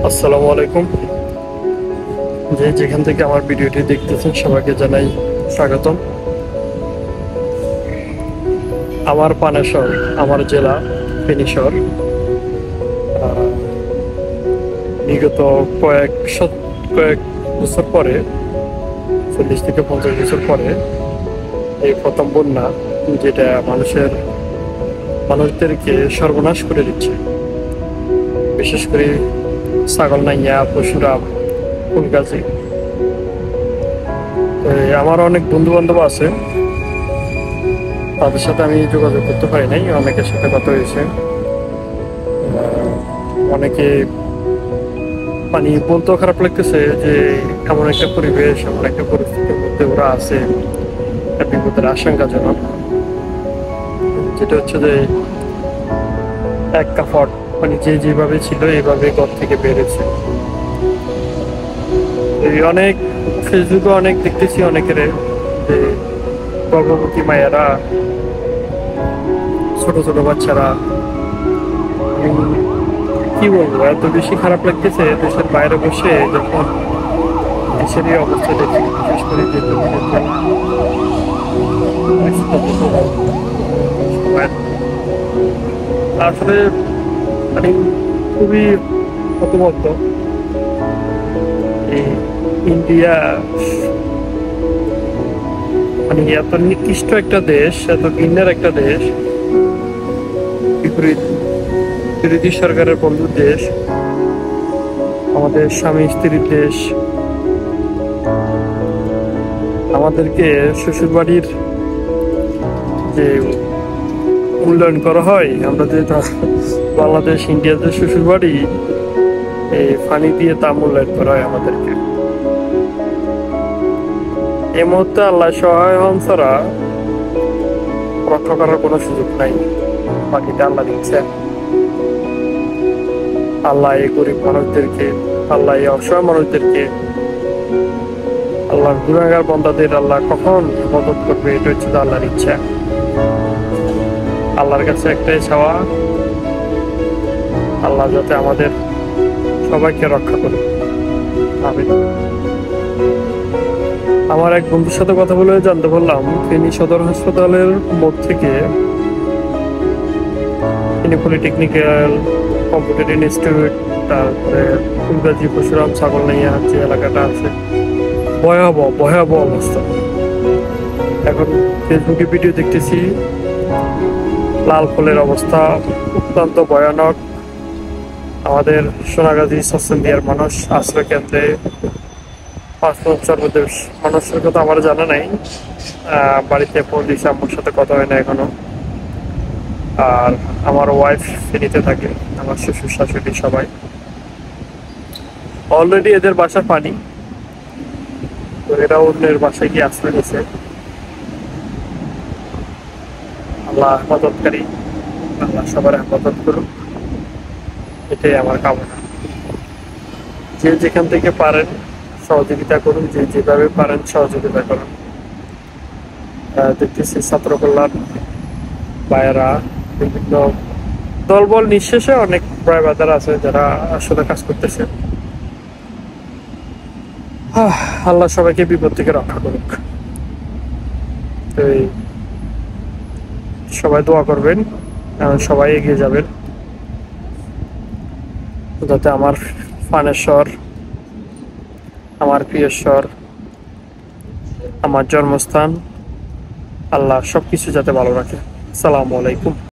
আসসালামু আলাইকুম। যে যেখান থেকে আমার ভিডিওটি দেখতেছেন সবাইকে জানাই স্বাগতম। আমার পানেশ্বর, আমার জেলা ফেনীশ্বর। বিগত কয়েক বছর পরে, 40 থেকে 50 বছর পরে এই প্রথম বন্যা, যেটা মানুষদেরকে সর্বনাশ করে দিচ্ছে। বিশেষ করে ছাগল নাইয়া, পশুরাম, ফুলগাছি। আমার অনেক বন্ধু বান্ধব আছে, তাদের সাথে আমি যোগাযোগ করতে পারি নাই। অনেকের সাথে কথা হয়েছে। অনেকে মানে বলতেও খারাপ লাগতেছে যে এমন একটা পরিবেশ, এমন একটা পরিস্থিতির মধ্যে ওরা আছে, বিপদের আশঙ্কাজনক। যেটা হচ্ছে যে এক কাপড় মানে যে যেভাবে ছিল এইভাবে ঘর থেকে বেরোছে। এই অনেক ফেসবুকে অনেক দেখতেছি অনেকের যে গর্ভবতী মায়েরা, ছোট ছোট বাচ্চারা, কি বলবো, এত বেশি খারাপ লাগতেছে দেশের বাইরে বসে যখন দেশের এই অবস্থা দেখি। বিশেষ করে যে আসলে মানে খুবই হতবদ্ধ। এই ইন্ডিয়া মানে এত নিকৃষ্ট একটা দেশ, এত ঘৃণার একটা দেশ, বিরোধী সরকারের বন্ধুর দেশ, আমাদের স্বামী স্ত্রীর দেশ। আমাদেরকে শ্বশুর বাড়ির যে মূল্যায়ন করা হয়, আমরা যে বাংলাদেশ ইন্ডিয়ার যে শ্বশুর বাড়ি, এই ফানি দিয়ে তা মূল্যায়ন করা হয় আমাদেরকে। এই মুহূর্তে আল্লাহ সহায় হন ছাড়া রক্ষা করার কোনো সুযোগ নাই। বাকিটা আল্লাহ দিচ্ছে। আল্লাহ এই গরিব মানুষদেরকে, আল্লাহ এই অসহায় মানুষদেরকে, আল্লাহর গুনাহগার বান্দাদের আল্লাহ কখন মদত করবে, এটা হচ্ছে আল্লাহর ইচ্ছা। আল্লাহর কাছে একটাই চাওয়া, আল্লাহ যাতে আমাদের সবাইকে রক্ষা করে। আমিন। আমার এক বন্ধুর সাথে কথা বলে জানতে পারলাম, ফেনী সদর হাসপাতালের মোড় থেকে ফেনী পলিটেকনিক্যাল, কম্পিউটার ইনস্টিটিউট, তারপরে ফুলগাজী, পশুরাম, ছাগলনাইয়া যে এলাকাটা আছে, ভয়াবহ ভয়াবহ অবস্থা। এখন ফেসবুকে ভিডিও দেখতেছি, লাল ফলের অবস্থা অত্যন্ত ভয়ানক। আমাদের সোনাগাজী সসেন্দিয়ার মানুষ আশ্রয় কেন্দ্রে 5 বছর মধ্যে মানুষের কথা আমার জানা নাই। বাড়িতে ফোন দিয়েছে, আম্মুর সাথে কথা হয় না এখনো। আর আমার ওয়াইফ ফেনীতে থাকে, আমার শ্বশুর শাশুড়ি সবাই অলরেডি এদের বাসার পানি, তো এরা অন্যের বাসায় গিয়ে আশ্রয় নিয়েছে। আল্লাহ মদতকারী, আল্লাহ সবার মদত করুক, এটাই আমার কামনা। যে যেখান থেকে পারেন সহযোগিতা করুন, যে যেভাবে পারেন সহযোগিতা করুন। দেখতেছি ছাত্র কল্যাণ ভাইয়েরা, বিভিন্ন দলবল নিঃশেষে অনেক প্রাইভেটার আছে যারা আসলে কাজ করতেছে। আল্লাহ সবাইকে বিপদ থেকে রক্ষা করুক। তো সবাই দোয়া করবেন, সবাই এগিয়ে যাবেন, যাতে আমার পানেশ্বর, আমার প্রিয়শ্বর, আমার জন্মস্থান, আল্লাহ সবকিছু যাতে ভালো রাখে। আসসালামু আলাইকুম।